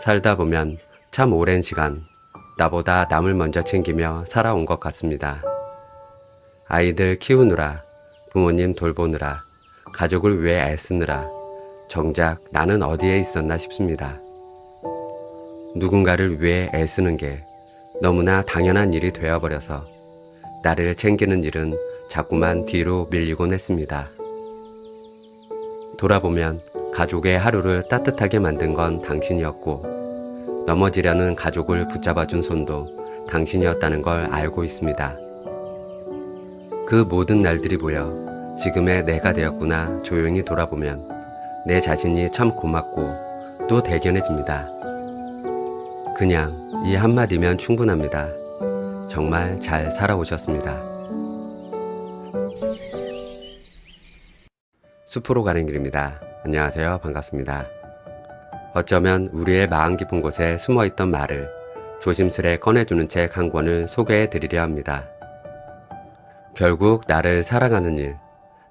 살다 보면 참 오랜 시간 나보다 남을 먼저 챙기며 살아온 것 같습니다. 아이들 키우느라, 부모님 돌보느라, 가족을 위해 애쓰느라 정작 나는 어디에 있었나 싶습니다. 누군가를 위해 애쓰는 게 너무나 당연한 일이 되어버려서 나를 챙기는 일은 자꾸만 뒤로 밀리곤 했습니다. 돌아보면 가족의 하루를 따뜻하게 만든 건 당신이었고 넘어지려는 가족을 붙잡아준 손도 당신이었다는 걸 알고 있습니다. 그 모든 날들이 모여 지금의 내가 되었구나 조용히 돌아보면 내 자신이 참 고맙고 또 대견해집니다. 그냥 이 한마디면 충분합니다. 정말 잘 살아오셨습니다. 숲으로 가는 길입니다. 안녕하세요. 반갑습니다. 어쩌면 우리의 마음 깊은 곳에 숨어있던 말을 조심스레 꺼내주는 책 한 권을 소개해 드리려 합니다. 결국 나를 사랑하는 일,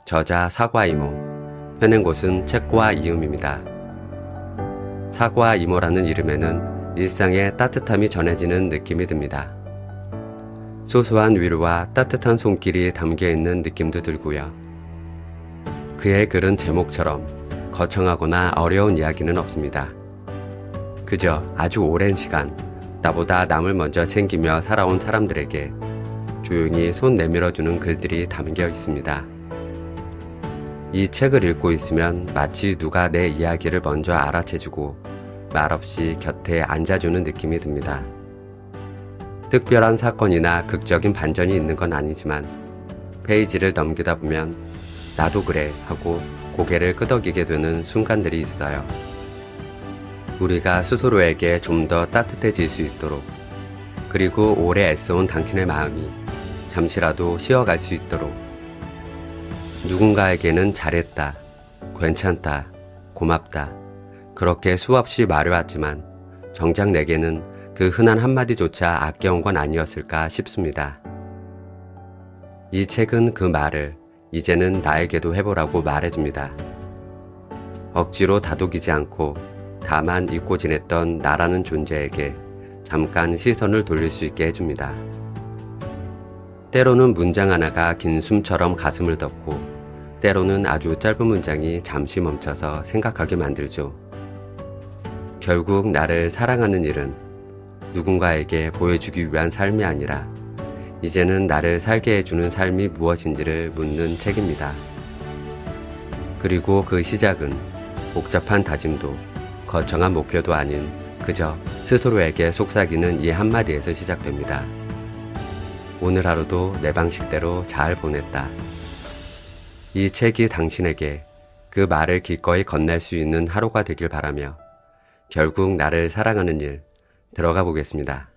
저자 사과 이모, 펴낸 곳은 책과 이음입니다. 사과 이모라는 이름에는 일상의 따뜻함이 전해지는 느낌이 듭니다. 소소한 위로와 따뜻한 손길이 담겨있는 느낌도 들고요. 그의 글은 제목처럼 거창하거나 어려운 이야기는 없습니다. 그저 아주 오랜 시간 나보다 남을 먼저 챙기며 살아온 사람들에게 조용히 손 내밀어주는 글들이 담겨 있습니다. 이 책을 읽고 있으면 마치 누가 내 이야기를 먼저 알아채주고 말없이 곁에 앉아주는 느낌이 듭니다. 특별한 사건이나 극적인 반전이 있는 건 아니지만 페이지를 넘기다 보면 나도 그래 하고 고개를 끄덕이게 되는 순간들이 있어요. 우리가 스스로에게 좀 더 따뜻해질 수 있도록, 그리고 오래 애써온 당신의 마음이 잠시라도 쉬어갈 수 있도록 누군가에게는 잘했다, 괜찮다, 고맙다 그렇게 수없이 말해왔지만 정작 내게는 그 흔한 한마디조차 아껴온 건 아니었을까 싶습니다. 이 책은 그 말을 이제는 나에게도 해보라고 말해줍니다. 억지로 다독이지 않고 다만 잊고 지냈던 나라는 존재에게 잠깐 시선을 돌릴 수 있게 해줍니다. 때로는 문장 하나가 긴 숨처럼 가슴을 덮고 때로는 아주 짧은 문장이 잠시 멈춰서 생각하게 만들죠. 결국 나를 사랑하는 일은 누군가에게 보여주기 위한 삶이 아니라 이제는 나를 살게 해주는 삶이 무엇인지를 묻는 책입니다. 그리고 그 시작은 복잡한 다짐도 거창한 목표도 아닌 그저 스스로에게 속삭이는 이 한마디에서 시작됩니다. 오늘 하루도 내 방식대로 잘 보냈다. 이 책이 당신에게 그 말을 기꺼이 건넬 수 있는 하루가 되길 바라며 결국 나를 사랑하는 일 들어가 보겠습니다.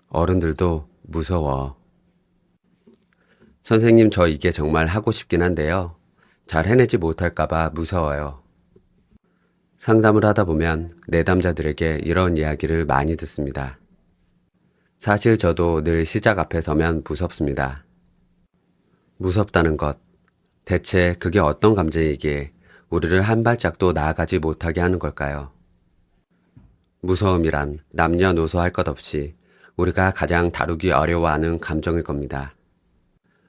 어른들도 무서워. 선생님, 저 이게 정말 하고 싶긴 한데요. 잘 해내지 못할까봐 무서워요. 상담을 하다 보면 내담자들에게 이런 이야기를 많이 듣습니다. 사실 저도 늘 시작 앞에 서면 무섭습니다. 무섭다는 것, 대체 그게 어떤 감정이기에 우리를 한 발짝도 나아가지 못하게 하는 걸까요? 무서움이란 남녀노소 할 것 없이 우리가 가장 다루기 어려워하는 감정일 겁니다.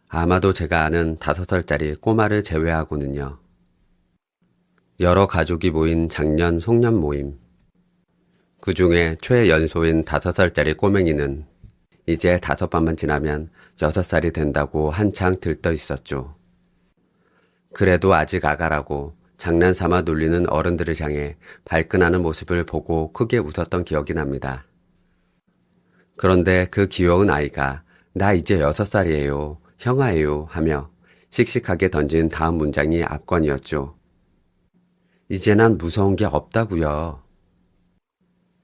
아마도 제가 아는 5살짜리 꼬마를 제외하고는요. 여러 가족이 모인 작년 송년 모임. 그 중에 최연소인 5살짜리 꼬맹이는 이제 5밤만 지나면 6살이 된다고 한창 들떠 있었죠. 그래도 아직 아가라고 장난삼아 놀리는 어른들을 향해 발끈하는 모습을 보고 크게 웃었던 기억이 납니다. 그런데 그 귀여운 아이가 나 이제 6살이에요, 형아예요 하며 씩씩하게 던진 다음 문장이 압권이었죠. 이제 난 무서운 게 없다고요.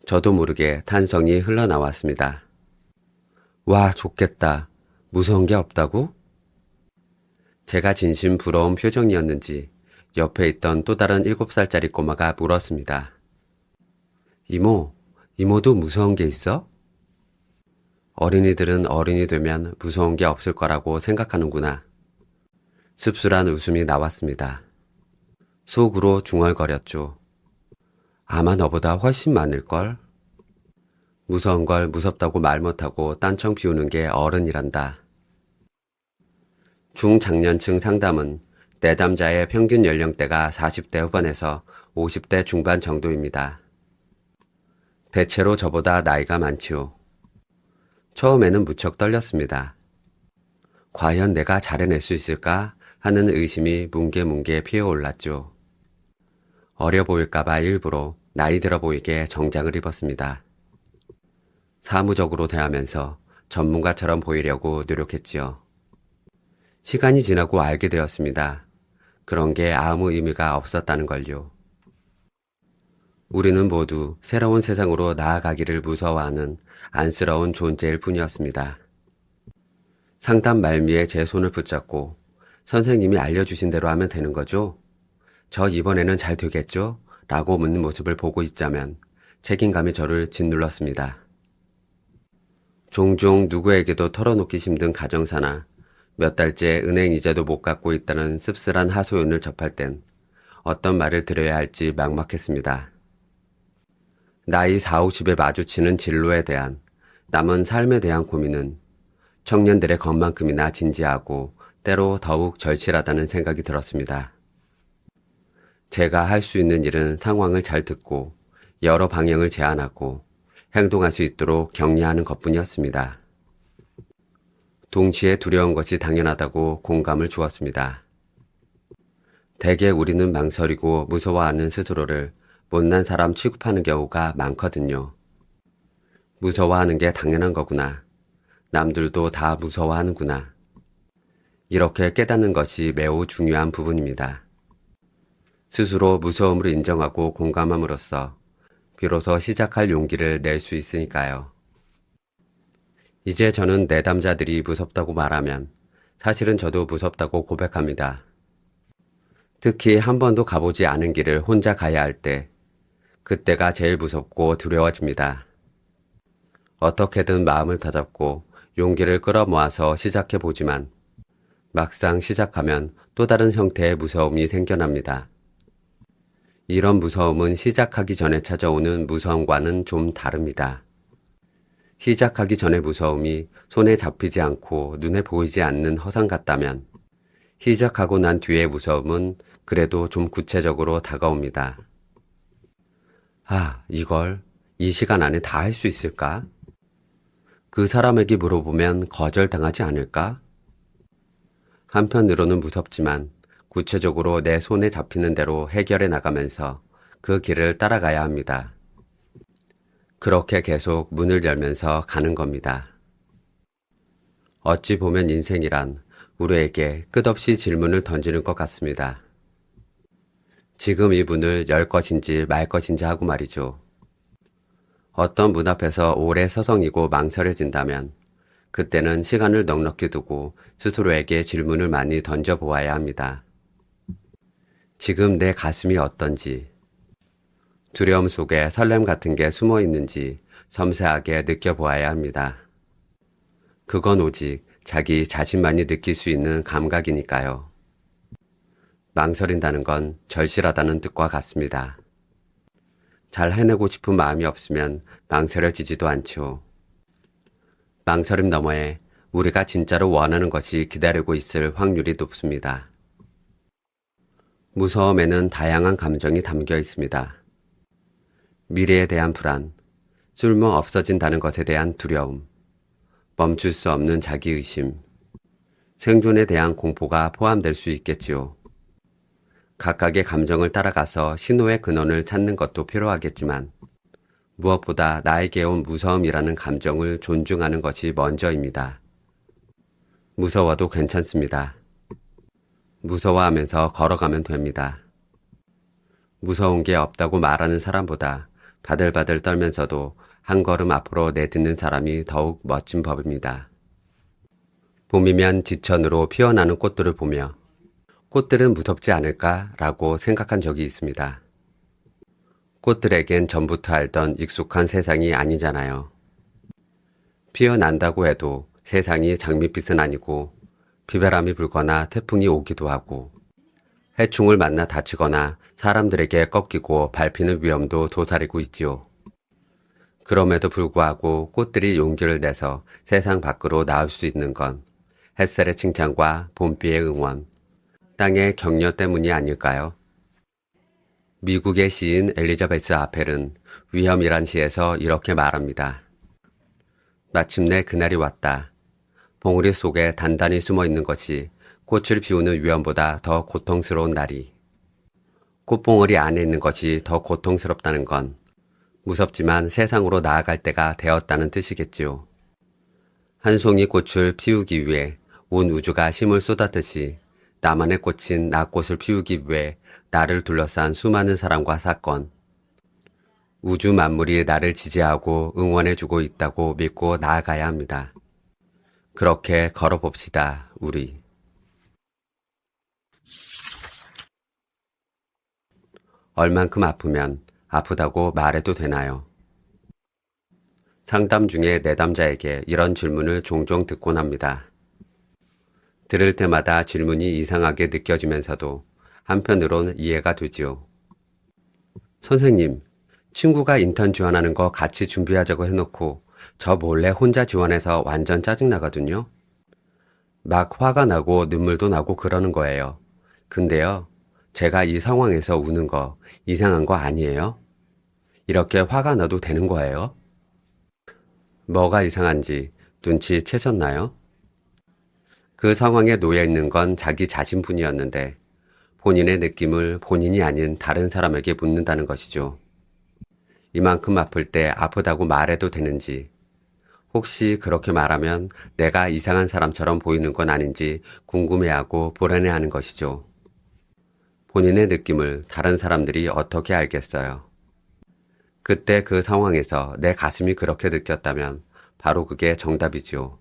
저도 모르게 탄성이 흘러나왔습니다. 와, 좋겠다. 무서운 게 없다고? 제가 진심 부러운 표정이었는지 옆에 있던 또 다른 7살짜리 꼬마가 물었습니다. 이모도 무서운 게 있어? 어린이들은 어른이 되면 무서운 게 없을 거라고 생각하는구나. 씁쓸한 웃음이 나왔습니다. 속으로 중얼거렸죠. 아마 너보다 훨씬 많을걸? 무서운 걸 무섭다고 말 못하고 딴청 피우는 게 어른이란다. 중장년층 상담은 내담자의 평균 연령대가 40대 후반에서 50대 중반 정도입니다. 대체로 저보다 나이가 많지요. 처음에는 무척 떨렸습니다. 과연 내가 잘해낼 수 있을까 하는 의심이 뭉게뭉게 피어올랐죠. 어려 보일까봐 일부러 나이 들어 보이게 정장을 입었습니다. 사무적으로 대하면서 전문가처럼 보이려고 노력했지요. 시간이 지나고 알게 되었습니다. 그런 게 아무 의미가 없었다는 걸요. 우리는 모두 새로운 세상으로 나아가기를 무서워하는 안쓰러운 존재일 뿐이었습니다. 상담 말미에 제 손을 붙잡고 선생님이 알려주신 대로 하면 되는 거죠? 저 이번에는 잘 되겠죠? 라고 묻는 모습을 보고 있자면 책임감이 저를 짓눌렀습니다. 종종 누구에게도 털어놓기 힘든 가정사나 몇 달째 은행 이자도 못 갚고 있다는 씁쓸한 하소연을 접할 땐 어떤 말을 드려야 할지 막막했습니다. 나이 40, 50에 마주치는 진로에 대한 남은 삶에 대한 고민은 청년들의 것만큼이나 진지하고 때로 더욱 절실하다는 생각이 들었습니다. 제가 할 수 있는 일은 상황을 잘 듣고 여러 방향을 제안하고 행동할 수 있도록 격려하는 것뿐이었습니다. 동시에 두려운 것이 당연하다고 공감을 주었습니다. 대개 우리는 망설이고 무서워하는 스스로를 못난 사람 취급하는 경우가 많거든요. 무서워하는 게 당연한 거구나. 남들도 다 무서워하는구나. 이렇게 깨닫는 것이 매우 중요한 부분입니다. 스스로 무서움을 인정하고 공감함으로써 비로소 시작할 용기를 낼 수 있으니까요. 이제 저는 내담자들이 무섭다고 말하면 사실은 저도 무섭다고 고백합니다. 특히 한 번도 가보지 않은 길을 혼자 가야 할 때, 그때가 제일 무섭고 두려워집니다. 어떻게든 마음을 다잡고 용기를 끌어모아서 시작해보지만 막상 시작하면 또 다른 형태의 무서움이 생겨납니다. 이런 무서움은 시작하기 전에 찾아오는 무서움과는 좀 다릅니다. 시작하기 전의 무서움이 손에 잡히지 않고 눈에 보이지 않는 허상 같다면 시작하고 난 뒤의 무서움은 그래도 좀 구체적으로 다가옵니다. 아, 이걸 이 시간 안에 다 할 수 있을까? 그 사람에게 물어보면 거절당하지 않을까? 한편으로는 무섭지만 구체적으로 내 손에 잡히는 대로 해결해 나가면서 그 길을 따라가야 합니다. 그렇게 계속 문을 열면서 가는 겁니다. 어찌 보면 인생이란 우리에게 끝없이 질문을 던지는 것 같습니다. 지금 이 문을 열 것인지 말 것인지 하고 말이죠. 어떤 문 앞에서 오래 서성이고 망설여진다면 그때는 시간을 넉넉히 두고 스스로에게 질문을 많이 던져보아야 합니다. 지금 내 가슴이 어떤지, 두려움 속에 설렘 같은 게 숨어 있는지 섬세하게 느껴보아야 합니다. 그건 오직 자기 자신만이 느낄 수 있는 감각이니까요. 망설인다는 건 절실하다는 뜻과 같습니다. 잘 해내고 싶은 마음이 없으면 망설여지지도 않죠. 망설임 너머에 우리가 진짜로 원하는 것이 기다리고 있을 확률이 높습니다. 무서움에는 다양한 감정이 담겨 있습니다. 미래에 대한 불안, 쓸모 없어진다는 것에 대한 두려움, 멈출 수 없는 자기의심, 생존에 대한 공포가 포함될 수 있겠지요. 각각의 감정을 따라가서 신호의 근원을 찾는 것도 필요하겠지만 무엇보다 나에게 온 무서움이라는 감정을 존중하는 것이 먼저입니다. 무서워도 괜찮습니다. 무서워하면서 걸어가면 됩니다. 무서운 게 없다고 말하는 사람보다 바들바들 떨면서도 한 걸음 앞으로 내딛는 사람이 더욱 멋진 법입니다. 봄이면 지천으로 피어나는 꽃들을 보며 꽃들은 무섭지 않을까라고 생각한 적이 있습니다. 꽃들에겐 전부터 알던 익숙한 세상이 아니잖아요. 피어난다고 해도 세상이 장밋빛은 아니고 비바람이 불거나 태풍이 오기도 하고 해충을 만나 다치거나 사람들에게 꺾이고 밟히는 위험도 도사리고 있지요. 그럼에도 불구하고 꽃들이 용기를 내서 세상 밖으로 나올 수 있는 건 햇살의 칭찬과 봄비의 응원, 땅의 격려 때문이 아닐까요? 미국의 시인 엘리자베스 아펠은 위험이란 시에서 이렇게 말합니다. 마침내 그날이 왔다. 봉우리 속에 단단히 숨어 있는 것이 꽃을 피우는 위험보다 더 고통스러운 날이. 꽃봉오리 안에 있는 것이 더 고통스럽다는 건 무섭지만 세상으로 나아갈 때가 되었다는 뜻이겠지요. 한 송이 꽃을 피우기 위해 온 우주가 힘을 쏟았듯이 나만의 꽃인 나꽃을 피우기 위해 나를 둘러싼 수많은 사람과 사건, 우주 만물이 나를 지지하고 응원해주고 있다고 믿고 나아가야 합니다. 그렇게 걸어봅시다, 우리. 얼만큼 아프면 아프다고 말해도 되나요? 상담 중에 내담자에게 이런 질문을 종종 듣곤 합니다. 들을 때마다 질문이 이상하게 느껴지면서도 한편으론 이해가 되지요. 선생님, 친구가 인턴 지원하는 거 같이 준비하자고 해놓고 저 몰래 혼자 지원해서 완전 짜증나거든요. 막 화가 나고 눈물도 나고 그러는 거예요. 근데요, 제가 이 상황에서 우는 거 이상한 거 아니에요? 이렇게 화가 나도 되는 거예요? 뭐가 이상한지 눈치채셨나요? 그 상황에 놓여 있는 건 자기 자신뿐이었는데 본인의 느낌을 본인이 아닌 다른 사람에게 묻는다는 것이죠. 이만큼 아플 때 아프다고 말해도 되는지, 혹시 그렇게 말하면 내가 이상한 사람처럼 보이는 건 아닌지 궁금해하고 불안해하는 것이죠. 본인의 느낌을 다른 사람들이 어떻게 알겠어요? 그때 그 상황에서 내 가슴이 그렇게 느꼈다면 바로 그게 정답이지요.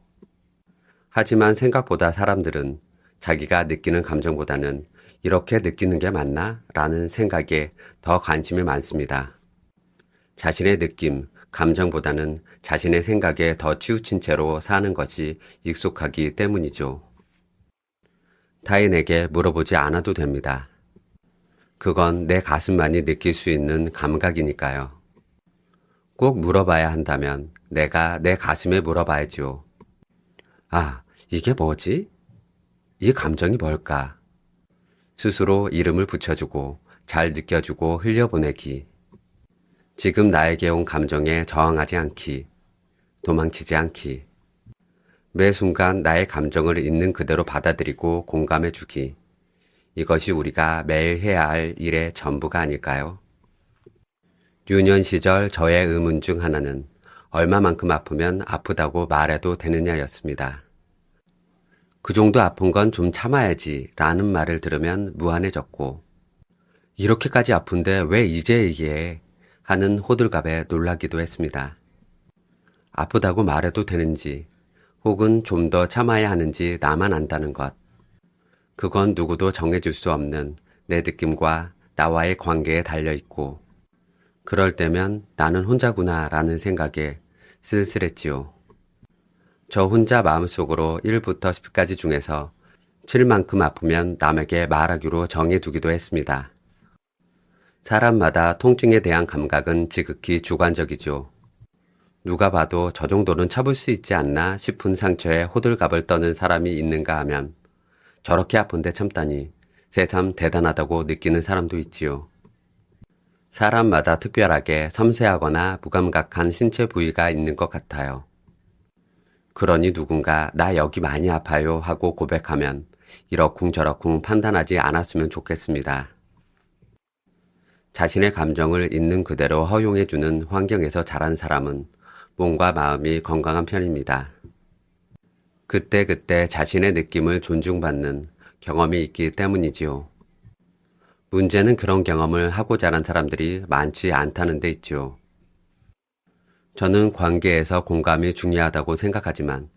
하지만 생각보다 사람들은 자기가 느끼는 감정보다는 이렇게 느끼는 게 맞나? 라는 생각에 더 관심이 많습니다. 자신의 느낌, 감정보다는 자신의 생각에 더 치우친 채로 사는 것이 익숙하기 때문이죠. 타인에게 물어보지 않아도 됩니다. 그건 내 가슴만이 느낄 수 있는 감각이니까요. 꼭 물어봐야 한다면 내가 내 가슴에 물어봐야지요. 아, 이게 뭐지? 이 감정이 뭘까? 스스로 이름을 붙여주고 잘 느껴주고 흘려보내기. 지금 나에게 온 감정에 저항하지 않기. 도망치지 않기. 매 순간 나의 감정을 있는 그대로 받아들이고 공감해주기. 이것이 우리가 매일 해야 할 일의 전부가 아닐까요? 유년 시절 저의 의문 중 하나는 얼마만큼 아프면 아프다고 말해도 되느냐였습니다. 그 정도 아픈 건 좀 참아야지 라는 말을 들으면 무한해졌고, 이렇게까지 아픈데 왜 이제 얘기해? 하는 호들갑에 놀라기도 했습니다. 아프다고 말해도 되는지, 혹은 좀 더 참아야 하는지 나만 안다는 것. 그건 누구도 정해줄 수 없는 내 느낌과 나와의 관계에 달려있고, 그럴 때면 나는 혼자구나 라는 생각에 쓸쓸했지요. 저 혼자 마음속으로 1부터 10까지 중에서 7만큼 아프면 남에게 말하기로 정해두기도 했습니다. 사람마다 통증에 대한 감각은 지극히 주관적이죠. 누가 봐도 저 정도는 참을 수 있지 않나 싶은 상처에 호들갑을 떠는 사람이 있는가 하면 저렇게 아픈데 참다니 새삼 대단하다고 느끼는 사람도 있지요. 사람마다 특별하게 섬세하거나 무감각한 신체 부위가 있는 것 같아요. 그러니 누군가 나 여기 많이 아파요 하고 고백하면 이러쿵저러쿵 판단하지 않았으면 좋겠습니다. 자신의 감정을 있는 그대로 허용해주는 환경에서 자란 사람은 몸과 마음이 건강한 편입니다. 그때그때 자신의 느낌을 존중받는 경험이 있기 때문이지요. 문제는 그런 경험을 하고 자란 사람들이 많지 않다는 데 있죠. 저는 관계에서 공감이 중요하다고 생각하지만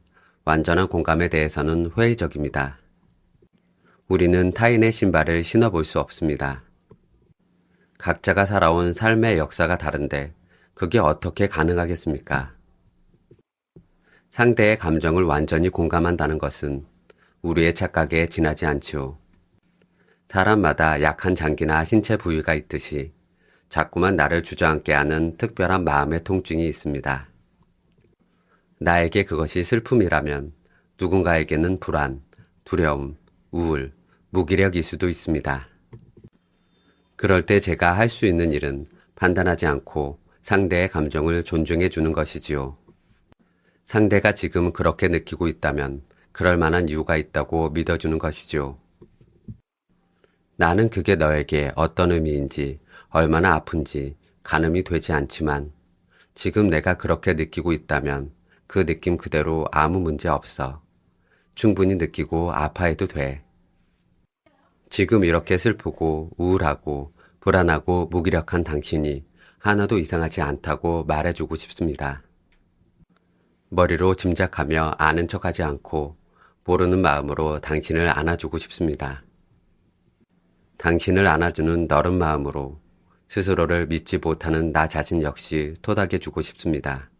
완전한 공감에 대해서는 회의적입니다. 우리는 타인의 신발을 신어볼 수 없습니다. 각자가 살아온 삶의 역사가 다른데 그게 어떻게 가능하겠습니까? 상대의 감정을 완전히 공감한다는 것은 우리의 착각에 지나지 않지요. 사람마다 약한 장기나 신체 부위가 있듯이 자꾸만 나를 주저앉게 하는 특별한 마음의 통증이 있습니다. 나에게 그것이 슬픔이라면 누군가에게는 불안, 두려움, 우울, 무기력일 수도 있습니다. 그럴 때 제가 할 수 있는 일은 판단하지 않고 상대의 감정을 존중해 주는 것이지요. 상대가 지금 그렇게 느끼고 있다면 그럴 만한 이유가 있다고 믿어주는 것이지요. 나는 그게 너에게 어떤 의미인지, 얼마나 아픈지 가늠이 되지 않지만 지금 내가 그렇게 느끼고 있다면 그 느낌 그대로 아무 문제 없어. 충분히 느끼고 아파해도 돼. 지금 이렇게 슬프고 우울하고 불안하고 무기력한 당신이 하나도 이상하지 않다고 말해주고 싶습니다. 머리로 짐작하며 아는 척하지 않고 모르는 마음으로 당신을 안아주고 싶습니다. 당신을 안아주는 너른 마음으로 스스로를 믿지 못하는 나 자신 역시 토닥여주고 싶습니다.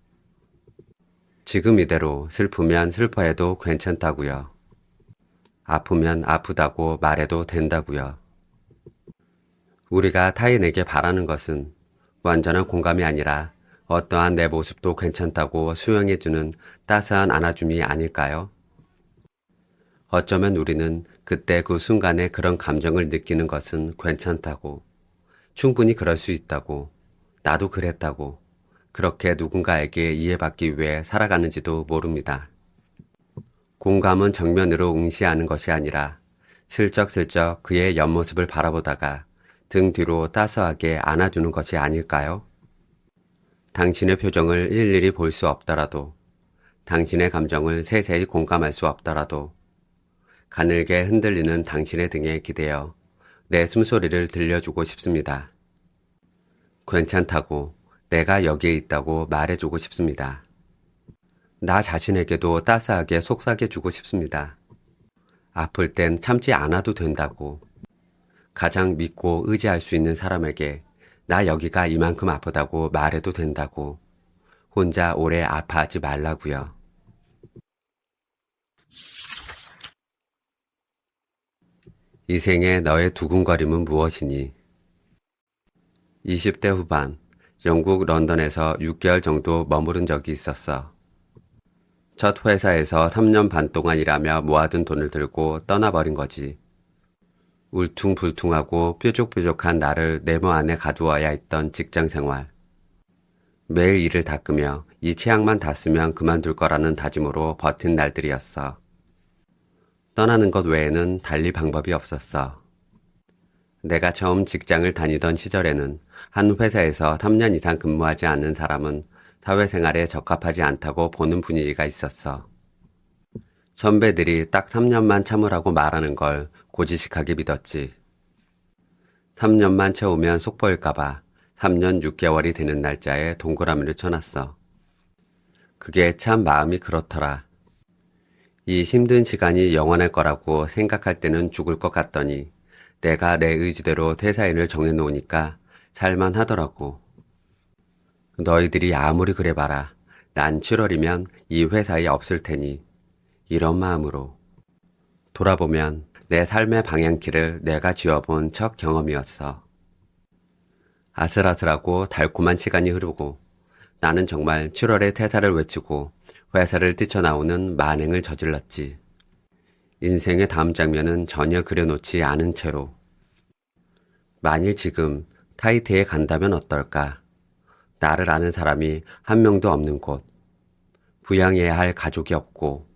지금 이대로 슬프면 슬퍼해도 괜찮다고요. 아프면 아프다고 말해도 된다고요. 우리가 타인에게 바라는 것은 완전한 공감이 아니라 어떠한 내 모습도 괜찮다고 수용해주는 따스한 안아줌이 아닐까요? 어쩌면 우리는 그때 그 순간에 그런 감정을 느끼는 것은 괜찮다고, 충분히 그럴 수 있다고, 나도 그랬다고, 그렇게 누군가에게 이해받기 위해 살아가는지도 모릅니다. 공감은 정면으로 응시하는 것이 아니라 슬쩍슬쩍 그의 옆모습을 바라보다가 등 뒤로 따스하게 안아주는 것이 아닐까요? 당신의 표정을 일일이 볼 수 없더라도, 당신의 감정을 세세히 공감할 수 없더라도, 가늘게 흔들리는 당신의 등에 기대어 내 숨소리를 들려주고 싶습니다. 괜찮다고, 내가 여기에 있다고 말해주고 싶습니다. 나 자신에게도 따스하게 속삭여주고 싶습니다. 아플 땐 참지 않아도 된다고, 가장 믿고 의지할 수 있는 사람에게 나 여기가 이만큼 아프다고 말해도 된다고, 혼자 오래 아파하지 말라고요. 이 생에 너의 두근거림은 무엇이니? 20대 후반, 영국 런던에서 6개월 정도 머무른 적이 있었어. 첫 회사에서 3년 반 동안 일하며 모아둔 돈을 들고 떠나버린 거지. 울퉁불퉁하고 뾰족뾰족한 나를 네모 안에 가두어야 했던 직장 생활. 매일 이를 닦으며 이 치약만 다 쓰면 그만둘 거라는 다짐으로 버틴 날들이었어. 떠나는 것 외에는 달리 방법이 없었어. 내가 처음 직장을 다니던 시절에는 한 회사에서 3년 이상 근무하지 않는 사람은 사회생활에 적합하지 않다고 보는 분위기가 있었어. 선배들이 딱 3년만 참으라고 말하는 걸 고지식하게 믿었지. 3년만 채우면 속보일까봐 3년 6개월이 되는 날짜에 동그라미를 쳐놨어. 그게 참 마음이 그렇더라. 이 힘든 시간이 영원할 거라고 생각할 때는 죽을 것 같더니 내가 내 의지대로 퇴사일을 정해놓으니까 살만하더라고. 너희들이 아무리 그래봐라. 난 7월이면 이 회사에 없을 테니. 이런 마음으로. 돌아보면 내 삶의 방향키를 내가 쥐어본 첫 경험이었어. 아슬아슬하고 달콤한 시간이 흐르고 나는 정말 7월에 퇴사를 외치고 회사를 뛰쳐나오는 만행을 저질렀지. 인생의 다음 장면은 전혀 그려놓지 않은 채로. 만일 지금 타이티에 간다면 어떨까? 나를 아는 사람이 한 명도 없는 곳. 부양해야 할 가족이 없고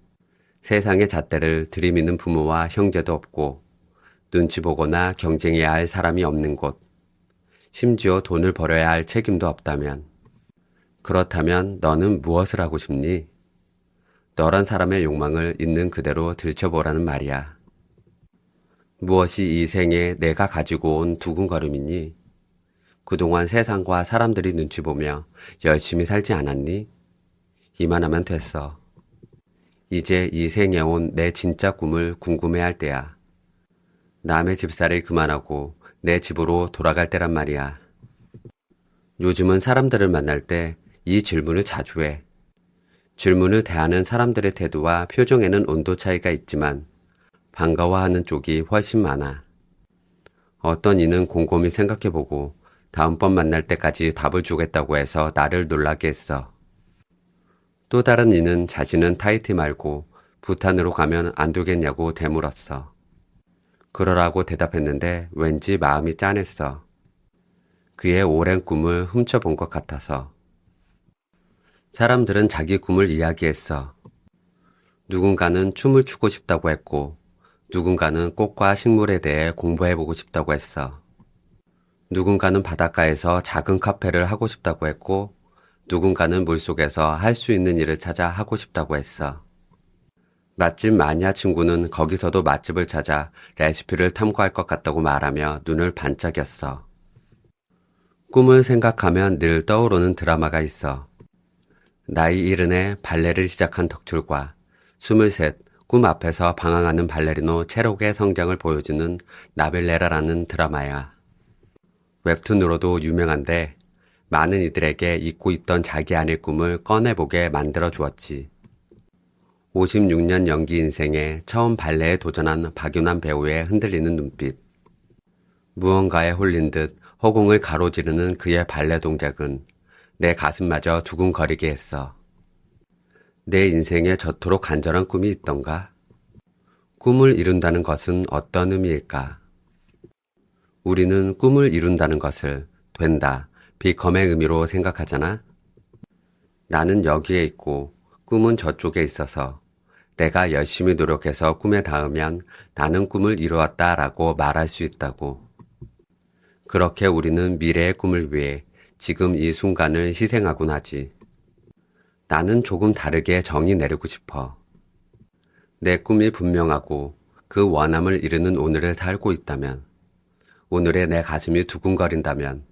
세상의 잣대를 들이미는 부모와 형제도 없고 눈치 보거나 경쟁해야 할 사람이 없는 곳. 심지어 돈을 벌어야 할 책임도 없다면. 그렇다면 너는 무엇을 하고 싶니? 너란 사람의 욕망을 있는 그대로 들춰보라는 말이야. 무엇이 이 생에 내가 가지고 온 두근거림이니? 그동안 세상과 사람들이 눈치 보며 열심히 살지 않았니? 이만하면 됐어. 이제 이 생에 온 내 진짜 꿈을 궁금해할 때야. 남의 집살이 그만하고 내 집으로 돌아갈 때란 말이야. 요즘은 사람들을 만날 때 이 질문을 자주 해. 질문을 대하는 사람들의 태도와 표정에는 온도 차이가 있지만 반가워하는 쪽이 훨씬 많아. 어떤 이는 곰곰이 생각해보고 다음번 만날 때까지 답을 주겠다고 해서 나를 놀라게 했어. 또 다른 이는 자신은 타히티 말고 부탄으로 가면 안 되겠냐고 되물었어. 그러라고 대답했는데 왠지 마음이 짠했어. 그의 오랜 꿈을 훔쳐본 것 같아서. 사람들은 자기 꿈을 이야기했어. 누군가는 춤을 추고 싶다고 했고, 누군가는 꽃과 식물에 대해 공부해보고 싶다고 했어. 누군가는 바닷가에서 작은 카페를 하고 싶다고 했고, 누군가는 물속에서 할 수 있는 일을 찾아 하고 싶다고 했어. 맛집 마니아 친구는 거기서도 맛집을 찾아 레시피를 탐구할 것 같다고 말하며 눈을 반짝였어. 꿈을 생각하면 늘 떠오르는 드라마가 있어. 나이 70에 발레를 시작한 덕출과 23, 꿈 앞에서 방황하는 발레리노 체록의 성장을 보여주는 나빌레라라는 드라마야. 웹툰으로도 유명한데 많은 이들에게 잊고 있던 자기 안의 꿈을 꺼내보게 만들어 주었지. 56년 연기 인생에 처음 발레에 도전한 박윤환 배우의 흔들리는 눈빛. 무언가에 홀린 듯 허공을 가로지르는 그의 발레 동작은 내 가슴마저 두근거리게 했어. 내 인생에 저토록 간절한 꿈이 있던가? 꿈을 이룬다는 것은 어떤 의미일까? 우리는 꿈을 이룬다는 것을 된다, 비컴의 의미로 생각하잖아? 나는 여기에 있고 꿈은 저쪽에 있어서 내가 열심히 노력해서 꿈에 닿으면 나는 꿈을 이루었다라고 말할 수 있다고. 그렇게 우리는 미래의 꿈을 위해 지금 이 순간을 희생하곤 하지. 나는 조금 다르게 정의 내리고 싶어. 내 꿈이 분명하고 그 원함을 이루는 오늘을 살고 있다면, 오늘의 내 가슴이 두근거린다면,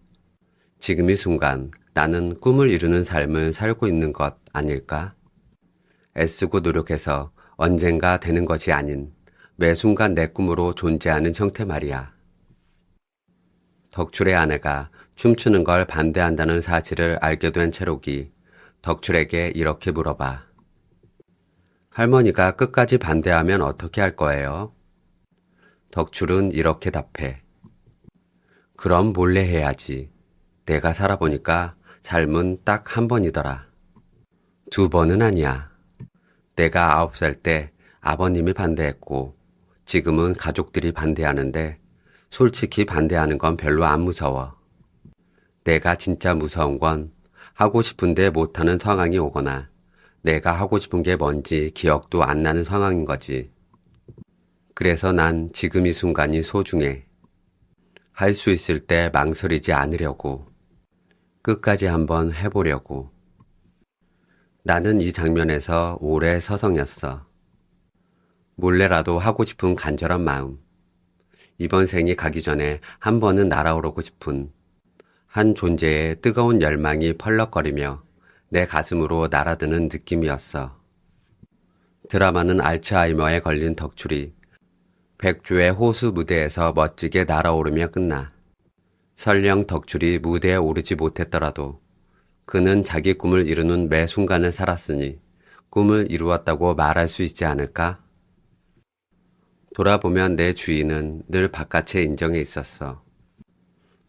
지금 이 순간 나는 꿈을 이루는 삶을 살고 있는 것 아닐까? 애쓰고 노력해서 언젠가 되는 것이 아닌 매 순간 내 꿈으로 존재하는 형태 말이야. 덕출의 아내가 춤추는 걸 반대한다는 사실을 알게 된 채록이 덕출에게 이렇게 물어봐. 할머니가 끝까지 반대하면 어떻게 할 거예요? 덕출은 이렇게 답해. 그럼 몰래 해야지. 내가 살아보니까 삶은 딱 한 번이더라. 2번은 아니야. 내가 9살 때 아버님이 반대했고 지금은 가족들이 반대하는데 솔직히 반대하는 건 별로 안 무서워. 내가 진짜 무서운 건 하고 싶은데 못하는 상황이 오거나 내가 하고 싶은 게 뭔지 기억도 안 나는 상황인 거지. 그래서 난 지금 이 순간이 소중해. 할 수 있을 때 망설이지 않으려고. 끝까지 한번 해보려고. 나는 이 장면에서 오래 서성였어. 몰래라도 하고 싶은 간절한 마음. 이번 생이 가기 전에 한 번은 날아오르고 싶은 한 존재의 뜨거운 열망이 펄럭거리며 내 가슴으로 날아드는 느낌이었어. 드라마는 알츠하이머에 걸린 덕출이 백조의 호수 무대에서 멋지게 날아오르며 끝나. 설령 덕출이 무대에 오르지 못했더라도 그는 자기 꿈을 이루는 매 순간을 살았으니 꿈을 이루었다고 말할 수 있지 않을까? 돌아보면 내 주인은 늘 바깥의 인정에 있었어.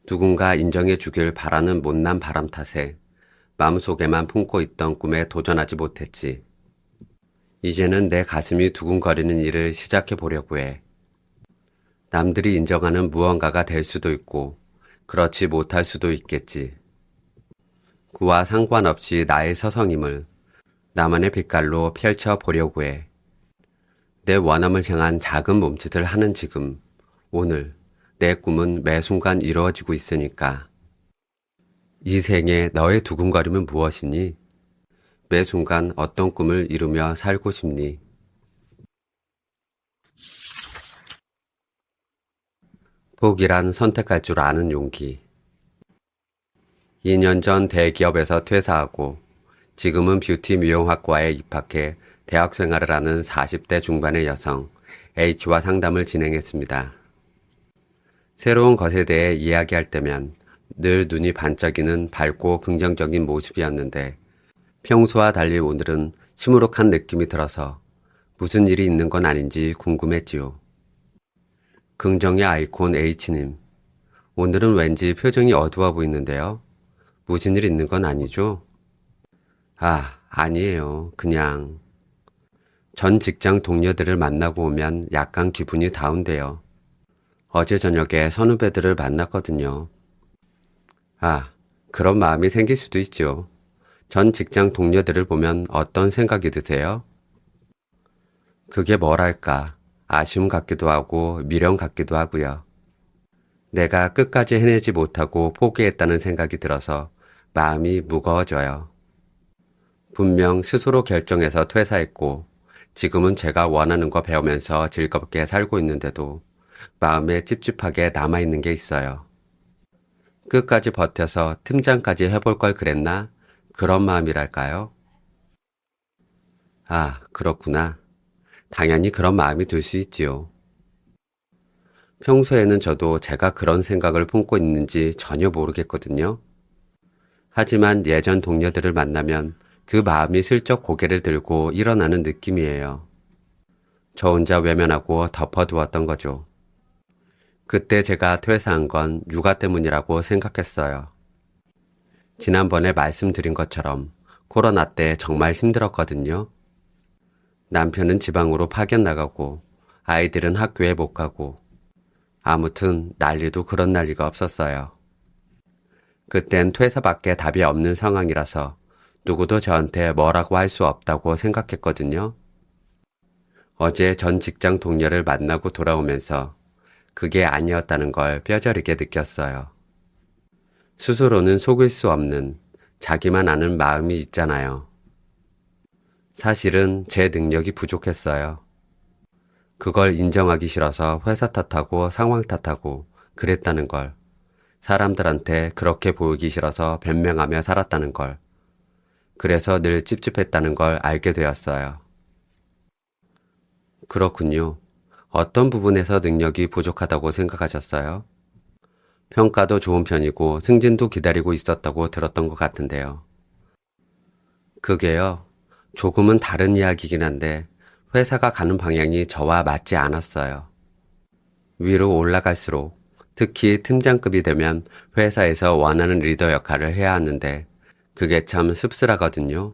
누군가 인정해 주길 바라는 못난 바람 탓에 마음속에만 품고 있던 꿈에 도전하지 못했지. 이제는 내 가슴이 두근거리는 일을 시작해 보려고 해. 남들이 인정하는 무언가가 될 수도 있고 그렇지 못할 수도 있겠지. 그와 상관없이 나의 서성임을 나만의 빛깔로 펼쳐 보려고 해. 내 원함을 향한 작은 몸짓을 하는 지금, 오늘 내 꿈은 매 순간 이루어지고 있으니까. 이 생에 너의 두근거림은 무엇이니? 매 순간 어떤 꿈을 이루며 살고 싶니? 포기란 선택할 줄 아는 용기. 2년 전 대기업에서 퇴사하고 지금은 뷰티 미용학과에 입학해 대학 생활을 하는 40대 중반의 여성 H와 상담을 진행했습니다. 새로운 것에 대해 이야기할 때면 늘 눈이 반짝이는 밝고 긍정적인 모습이었는데 평소와 달리 오늘은 시무룩한 느낌이 들어서 무슨 일이 있는 건 아닌지 궁금했지요. 긍정의 아이콘 H님. 오늘은 왠지 표정이 어두워 보이는데요. 무슨 일 있는 건 아니죠? 아니에요. 그냥 전 직장 동료들을 만나고 오면 약간 기분이 다운돼요. 어제 저녁에 선후배들을 만났거든요. 그런 마음이 생길 수도 있죠. 전 직장 동료들을 보면 어떤 생각이 드세요? 그게 뭐랄까, 아쉬움 같기도 하고 미련 같기도 하고요. 내가 끝까지 해내지 못하고 포기했다는 생각이 들어서 마음이 무거워져요. 분명 스스로 결정해서 퇴사했고 지금은 제가 원하는 거 배우면서 즐겁게 살고 있는데도 마음에 찝찝하게 남아있는 게 있어요. 끝까지 버텨서 팀장까지 해볼 걸 그랬나? 그런 마음이랄까요? 그렇구나. 당연히 그런 마음이 들 수 있지요. 평소에는 저도 제가 그런 생각을 품고 있는지 전혀 모르겠거든요. 하지만 예전 동료들을 만나면 그 마음이 슬쩍 고개를 들고 일어나는 느낌이에요. 저 혼자 외면하고 덮어두었던 거죠. 그때 제가 퇴사한 건 육아 때문이라고 생각했어요. 지난번에 말씀드린 것처럼 코로나 때 정말 힘들었거든요. 남편은 지방으로 파견 나가고 아이들은 학교에 못 가고 아무튼 난리도 그런 난리가 없었어요. 그땐 퇴사밖에 답이 없는 상황이라서 누구도 저한테 뭐라고 할 수 없다고 생각했거든요. 어제 전 직장 동료를 만나고 돌아오면서 그게 아니었다는 걸 뼈저리게 느꼈어요. 스스로는 속일 수 없는 자기만 아는 마음이 있잖아요. 사실은 제 능력이 부족했어요. 그걸 인정하기 싫어서 회사 탓하고 상황 탓하고 그랬다는 걸, 사람들한테 그렇게 보이기 싫어서 변명하며 살았다는 걸, 그래서 늘 찝찝했다는 걸 알게 되었어요. 그렇군요. 어떤 부분에서 능력이 부족하다고 생각하셨어요? 평가도 좋은 편이고 승진도 기다리고 있었다고 들었던 것 같은데요. 그게요, 조금은 다른 이야기긴 한데 회사가 가는 방향이 저와 맞지 않았어요. 위로 올라갈수록, 특히 팀장급이 되면 회사에서 원하는 리더 역할을 해야 하는데 그게 참 씁쓸하거든요.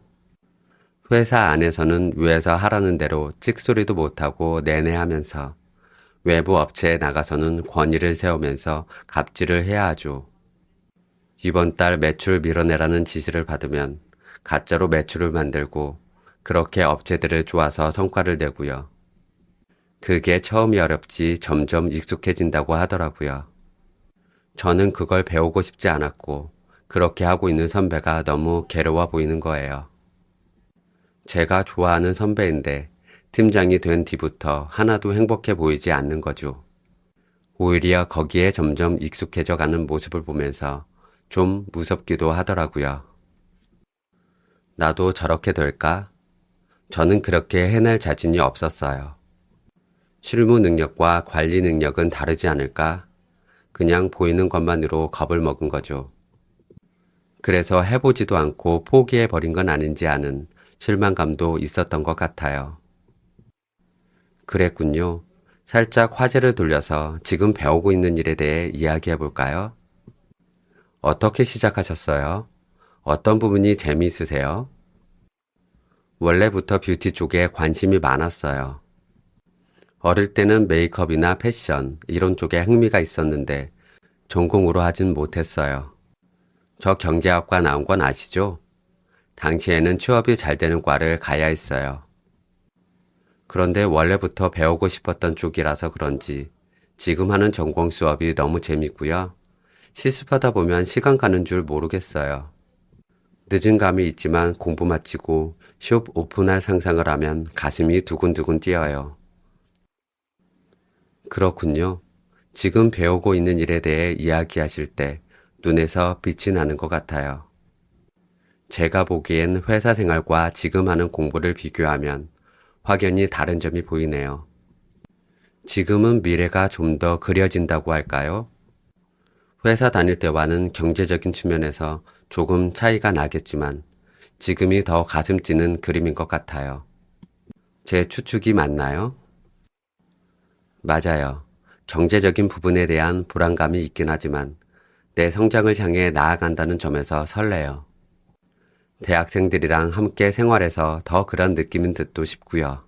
회사 안에서는 위에서 하라는 대로 찍소리도 못하고 내내 하면서 외부 업체에 나가서는 권위를 세우면서 갑질을 해야 하죠. 이번 달 매출 밀어내라는 지시를 받으면 가짜로 매출을 만들고 그렇게 업체들을 쪼아서 성과를 내고요. 그게 처음이 어렵지 점점 익숙해진다고 하더라고요. 저는 그걸 배우고 싶지 않았고 그렇게 하고 있는 선배가 너무 괴로워 보이는 거예요. 제가 좋아하는 선배인데 팀장이 된 뒤부터 하나도 행복해 보이지 않는 거죠. 오히려 거기에 점점 익숙해져 가는 모습을 보면서 좀 무섭기도 하더라고요. 나도 저렇게 될까? 저는 그렇게 해낼 자신이 없었어요. 실무 능력과 관리 능력은 다르지 않을까? 그냥 보이는 것만으로 겁을 먹은 거죠. 그래서 해보지도 않고 포기해버린 건 아닌지 아는 실망감도 있었던 것 같아요. 그랬군요. 살짝 화제를 돌려서 지금 배우고 있는 일에 대해 이야기해 볼까요? 어떻게 시작하셨어요? 어떤 부분이 재미있으세요? 원래부터 뷰티 쪽에 관심이 많았어요. 어릴 때는 메이크업이나 패션, 이런 쪽에 흥미가 있었는데 전공으로 하진 못했어요. 저 경제학과 나온 건 아시죠? 당시에는 취업이 잘 되는 과를 가야 했어요. 그런데 원래부터 배우고 싶었던 쪽이라서 그런지 지금 하는 전공 수업이 너무 재밌고요. 실습하다 보면 시간 가는 줄 모르겠어요. 늦은 감이 있지만 공부 마치고 숍 오픈할 상상을 하면 가슴이 두근두근 뛰어요. 그렇군요. 지금 배우고 있는 일에 대해 이야기하실 때 눈에서 빛이 나는 것 같아요. 제가 보기엔 회사 생활과 지금 하는 공부를 비교하면 확연히 다른 점이 보이네요. 지금은 미래가 좀 더 그려진다고 할까요? 회사 다닐 때와는 경제적인 측면에서 조금 차이가 나겠지만 지금이 더 가슴 찌는 그림인 것 같아요. 제 추측이 맞나요? 맞아요. 경제적인 부분에 대한 불안감이 있긴 하지만 내 성장을 향해 나아간다는 점에서 설레요. 대학생들이랑 함께 생활해서 더 그런 느낌인 듯도 싶고요.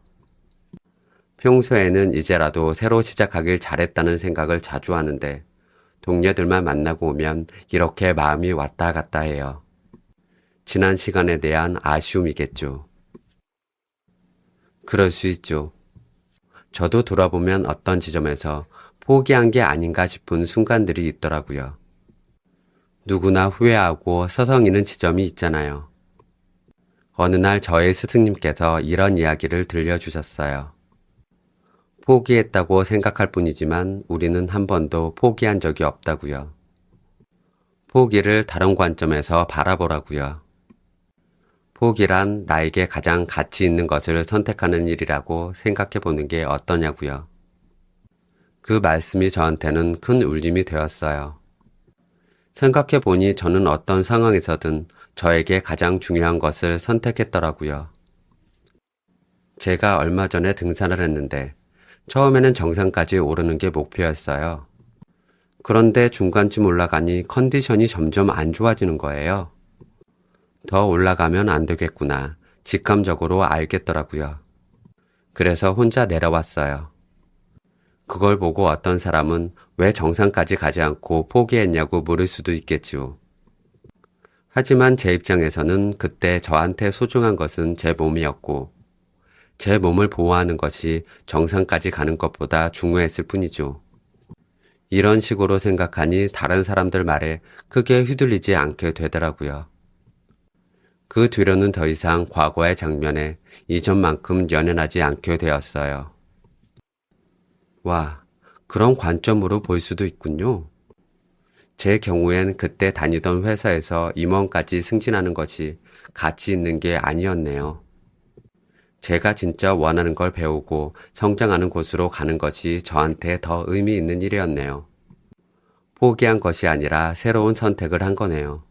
평소에는 이제라도 새로 시작하길 잘했다는 생각을 자주 하는데 동료들만 만나고 오면 이렇게 마음이 왔다 갔다 해요. 지난 시간에 대한 아쉬움이겠죠. 그럴 수 있죠. 저도 돌아보면 어떤 지점에서 포기한 게 아닌가 싶은 순간들이 있더라고요. 누구나 후회하고 서성이는 지점이 있잖아요. 어느 날 저의 스승님께서 이런 이야기를 들려주셨어요. 포기했다고 생각할 뿐이지만 우리는 한 번도 포기한 적이 없다고요. 포기를 다른 관점에서 바라보라고요. 포기란 나에게 가장 가치 있는 것을 선택하는 일이라고 생각해 보는 게 어떠냐고요. 그 말씀이 저한테는 큰 울림이 되었어요. 생각해 보니 저는 어떤 상황에서든 저에게 가장 중요한 것을 선택했더라고요. 제가 얼마 전에 등산을 했는데 처음에는 정상까지 오르는 게 목표였어요. 그런데 중간쯤 올라가니 컨디션이 점점 안 좋아지는 거예요. 더 올라가면 안 되겠구나. 직감적으로 알겠더라고요. 그래서 혼자 내려왔어요. 그걸 보고 어떤 사람은 왜 정상까지 가지 않고 포기했냐고 물을 수도 있겠지요. 하지만 제 입장에서는 그때 저한테 소중한 것은 제 몸이었고, 제 몸을 보호하는 것이 정상까지 가는 것보다 중요했을 뿐이죠. 이런 식으로 생각하니 다른 사람들 말에 크게 휘둘리지 않게 되더라고요. 그 뒤로는 더 이상 과거의 장면에 이전만큼 연연하지 않게 되었어요. 와, 그런 관점으로 볼 수도 있군요. 제 경우엔 그때 다니던 회사에서 임원까지 승진하는 것이 가치 있는 게 아니었네요. 제가 진짜 원하는 걸 배우고 성장하는 곳으로 가는 것이 저한테 더 의미 있는 일이었네요. 포기한 것이 아니라 새로운 선택을 한 거네요.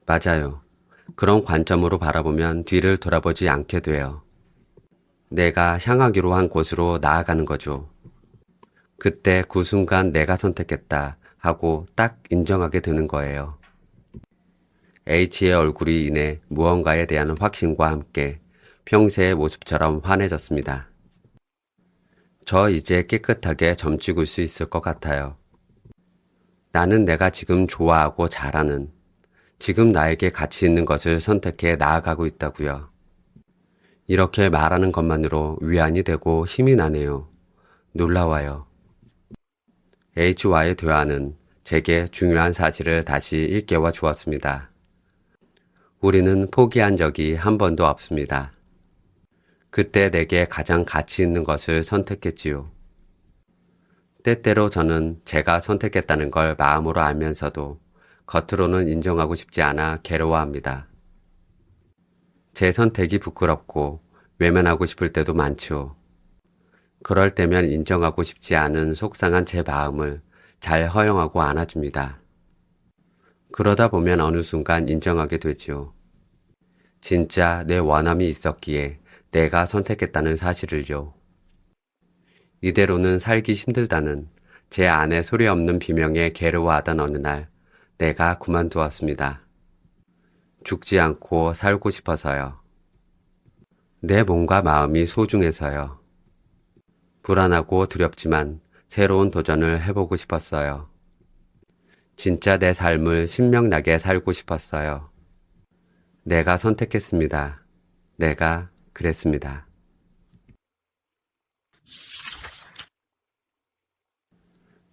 맞아요. 그런 관점으로 바라보면 뒤를 돌아보지 않게 돼요. 내가 향하기로 한 곳으로 나아가는 거죠. 그때 그 순간 내가 선택했다 하고 딱 인정하게 되는 거예요. H의 얼굴이 이내 무언가에 대한 확신과 함께 평소의 모습처럼 환해졌습니다. 저 이제 깨끗하게 점찍을 수 있을 것 같아요. 나는 내가 지금 좋아하고 잘하는, 지금 나에게 가치 있는 것을 선택해 나아가고 있다고요. 이렇게 말하는 것만으로 위안이 되고 힘이 나네요. 놀라워요. H와의 대화는 제게 중요한 사실을 다시 일깨워 주었습니다. 우리는 포기한 적이 한 번도 없습니다. 그때 내게 가장 가치 있는 것을 선택했지요. 때때로 저는 제가 선택했다는 걸 마음으로 알면서도 겉으로는 인정하고 싶지 않아 괴로워합니다. 제 선택이 부끄럽고 외면하고 싶을 때도 많죠. 그럴 때면 인정하고 싶지 않은 속상한 제 마음을 잘 허용하고 안아줍니다. 그러다 보면 어느 순간 인정하게 되지요. 진짜 내 원함이 있었기에 내가 선택했다는 사실을요. 이대로는 살기 힘들다는 제 안에 소리 없는 비명에 괴로워하던 어느 날 내가 그만두었습니다. 죽지 않고 살고 싶어서요. 내 몸과 마음이 소중해서요. 불안하고 두렵지만 새로운 도전을 해보고 싶었어요. 진짜 내 삶을 신명나게 살고 싶었어요. 내가 선택했습니다. 내가 그랬습니다.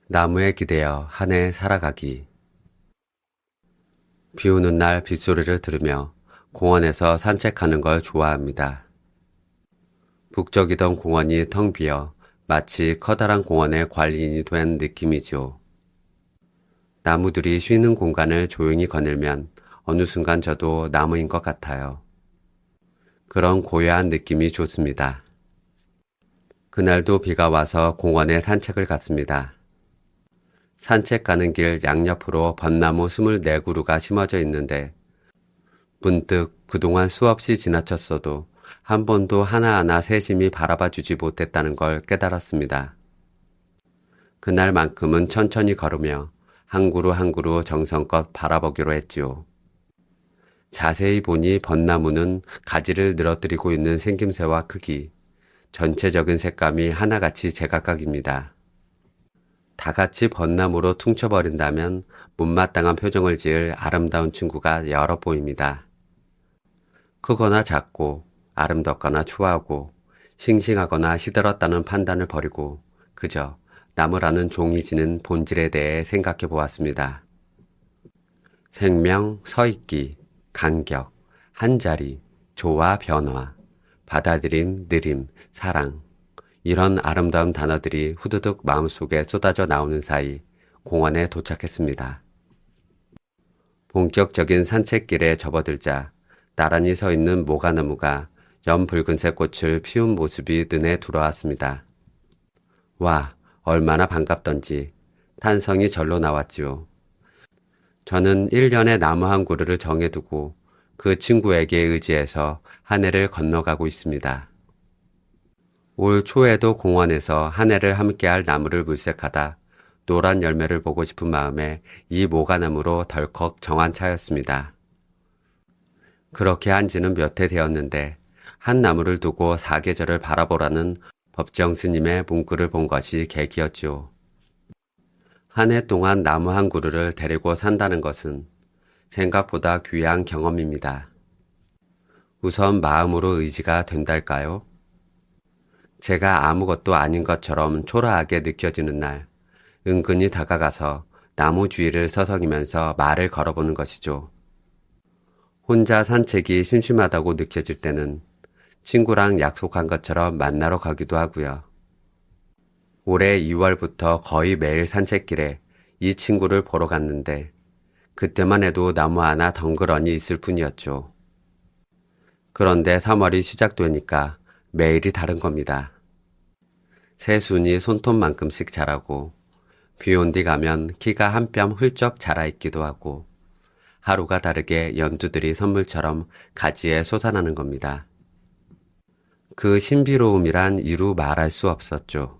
나무에 기대어 한 해 살아가기. 비 오는 날 빗소리를 들으며 공원에서 산책하는 걸 좋아합니다. 북적이던 공원이 텅 비어 마치 커다란 공원의 관리인이 된 느낌이죠. 나무들이 쉬는 공간을 조용히 거닐면 어느 순간 저도 나무인 것 같아요. 그런 고요한 느낌이 좋습니다. 그날도 비가 와서 공원에 산책을 갔습니다. 산책 가는 길 양옆으로 벚나무 24그루가 심어져 있는데 문득 그동안 수없이 지나쳤어도 한 번도 하나하나 세심히 바라봐 주지 못했다는 걸 깨달았습니다. 그날만큼은 천천히 걸으며 한 그루 한 그루 정성껏 바라보기로 했지요. 자세히 보니 벚나무는 가지를 늘어뜨리고 있는 생김새와 크기, 전체적인 색감이 하나같이 제각각입니다. 다 같이 벚나무로 퉁쳐버린다면 못마땅한 표정을 지을 아름다운 친구가 여러 보입니다. 크거나 작고 아름답거나 추하고 싱싱하거나 시들었다는 판단을 버리고 그저 나무라는 종이 지닌 본질에 대해 생각해 보았습니다. 생명, 서있기, 간격, 한자리, 조화, 변화, 받아들임, 느림, 사랑 이런 아름다운 단어들이 후두둑 마음속에 쏟아져 나오는 사이 공원에 도착했습니다. 본격적인 산책길에 접어들자 나란히 서 있는 모가나무가 연붉은색 꽃을 피운 모습이 눈에 들어왔습니다. 와, 얼마나 반갑던지 탄성이 절로 나왔지요. 저는 1년에 나무 한 그루를 정해두고 그 친구에게 의지해서 한 해를 건너가고 있습니다. 올 초에도 공원에서 한 해를 함께할 나무를 물색하다 노란 열매를 보고 싶은 마음에 이 모가나무로 덜컥 정한 차였습니다. 그렇게 한 지는 몇 해 되었는데 한 나무를 두고 사계절을 바라보라는 법정 스님의 문구를 본 것이 계기였죠. 한 해 동안 나무 한 그루를 데리고 산다는 것은 생각보다 귀한 경험입니다. 우선 마음으로 의지가 된달까요? 제가 아무것도 아닌 것처럼 초라하게 느껴지는 날, 은근히 다가가서 나무 주위를 서성이면서 말을 걸어보는 것이죠. 혼자 산책이 심심하다고 느껴질 때는 친구랑 약속한 것처럼 만나러 가기도 하고요. 올해 2월부터 거의 매일 산책길에 이 친구를 보러 갔는데 그때만 해도 나무 하나 덩그러니 있을 뿐이었죠. 그런데 3월이 시작되니까 매일이 다른 겁니다. 새순이 손톱만큼씩 자라고 비 온 뒤 가면 키가 한 뼘 훌쩍 자라있기도 하고 하루가 다르게 연두들이 선물처럼 가지에 솟아나는 겁니다. 그 신비로움이란 이루 말할 수 없었죠.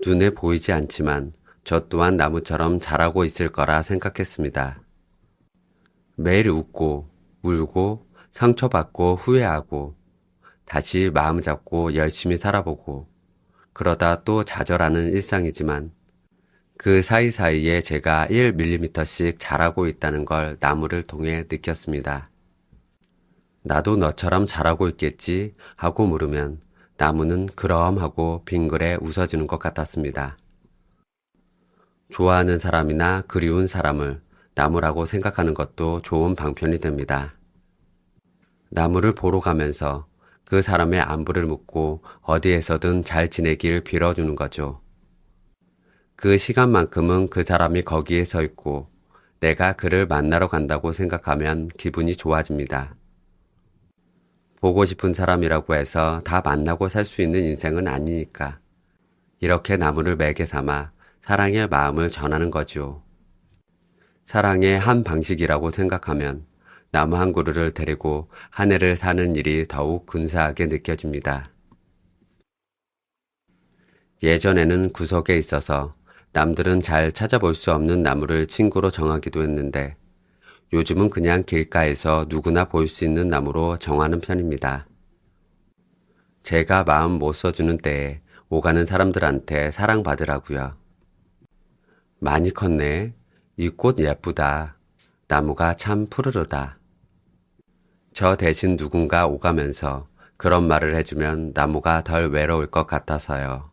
눈에 보이지 않지만 저 또한 나무처럼 자라고 있을 거라 생각했습니다. 매일 웃고 울고 상처받고 후회하고 다시 마음 잡고 열심히 살아보고 그러다 또 좌절하는 일상이지만 그 사이사이에 제가 1mm씩 자라고 있다는 걸 나무를 통해 느꼈습니다. 나도 너처럼 자라고 있겠지 하고 물으면 나무는 그럼 하고 빙그레 웃어주는 것 같았습니다. 좋아하는 사람이나 그리운 사람을 나무라고 생각하는 것도 좋은 방편이 됩니다. 나무를 보러 가면서 그 사람의 안부를 묻고 어디에서든 잘 지내길 빌어주는 거죠. 그 시간만큼은 그 사람이 거기에 서 있고 내가 그를 만나러 간다고 생각하면 기분이 좋아집니다. 보고 싶은 사람이라고 해서 다 만나고 살 수 있는 인생은 아니니까 이렇게 나무를 매개 삼아 사랑의 마음을 전하는 거죠. 사랑의 한 방식이라고 생각하면 나무 한 그루를 데리고 한 해를 사는 일이 더욱 근사하게 느껴집니다. 예전에는 구석에 있어서 남들은 잘 찾아볼 수 없는 나무를 친구로 정하기도 했는데 요즘은 그냥 길가에서 누구나 볼 수 있는 나무로 정하는 편입니다. 제가 마음 못 써주는 때에 오가는 사람들한테 사랑받으라고요. 많이 컸네. 이 꽃 예쁘다. 나무가 참 푸르르다. 저 대신 누군가 오가면서 그런 말을 해주면 나무가 덜 외로울 것 같아서요.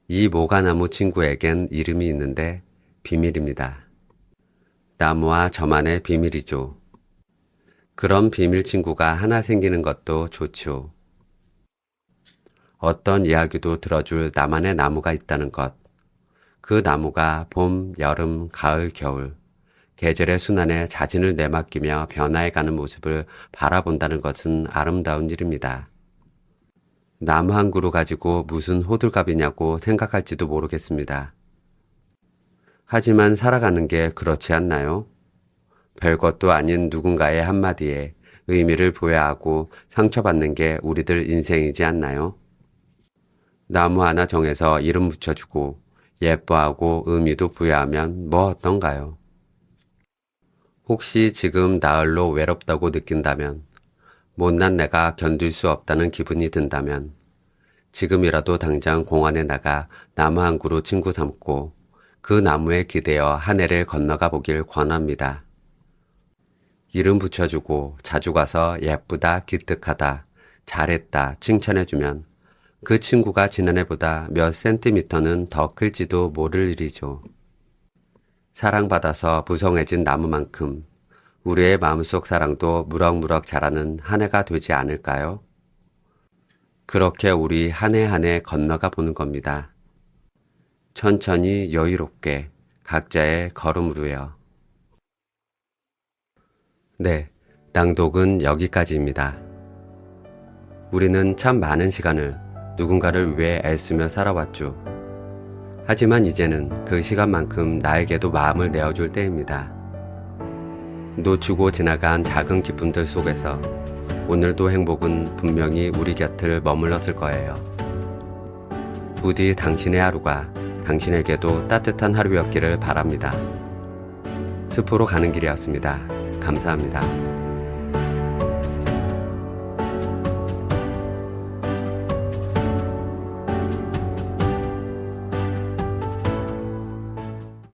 이 모가나무 친구에겐 이름이 있는데 비밀입니다. 나무와 저만의 비밀이죠. 그런 비밀 친구가 하나 생기는 것도 좋죠. 어떤 이야기도 들어줄 나만의 나무가 있다는 것. 그 나무가 봄, 여름, 가을, 겨울, 계절의 순환에 자신을 내맡기며 변화해가는 모습을 바라본다는 것은 아름다운 일입니다. 나무 한 그루 가지고 무슨 호들갑이냐고 생각할지도 모르겠습니다. 하지만 살아가는 게 그렇지 않나요? 별것도 아닌 누군가의 한마디에 의미를 부여하고 상처받는 게 우리들 인생이지 않나요? 나무 하나 정해서 이름 붙여주고 예뻐하고 의미도 부여하면 뭐 어떤가요? 혹시 지금 나흘로 외롭다고 느낀다면, 못난 내가 견딜 수 없다는 기분이 든다면, 지금이라도 당장 공원에 나가 나무 한 그루 친구 삼고 그 나무에 기대어 한 해를 건너가 보길 권합니다. 이름 붙여주고 자주 가서 예쁘다, 기특하다, 잘했다 칭찬해주면 그 친구가 지난해보다 몇 센티미터는 더 클지도 모를 일이죠. 사랑받아서 부성해진 나무만큼 우리의 마음속 사랑도 무럭무럭 자라는 한 해가 되지 않을까요? 그렇게 우리 한 해 한 해 건너가 보는 겁니다. 천천히 여유롭게 각자의 걸음으로요. 네, 낭독은 여기까지입니다. 우리는 참 많은 시간을 누군가를 위해 애쓰며 살아왔죠. 하지만 이제는 그 시간만큼 나에게도 마음을 내어줄 때입니다. 놓치고 지나간 작은 기쁨들 속에서 오늘도 행복은 분명히 우리 곁을 머물렀을 거예요. 부디 당신의 하루가 당신에게도 따뜻한 하루였기를 바랍니다. 숲으로 가는 길이었습니다. 감사합니다.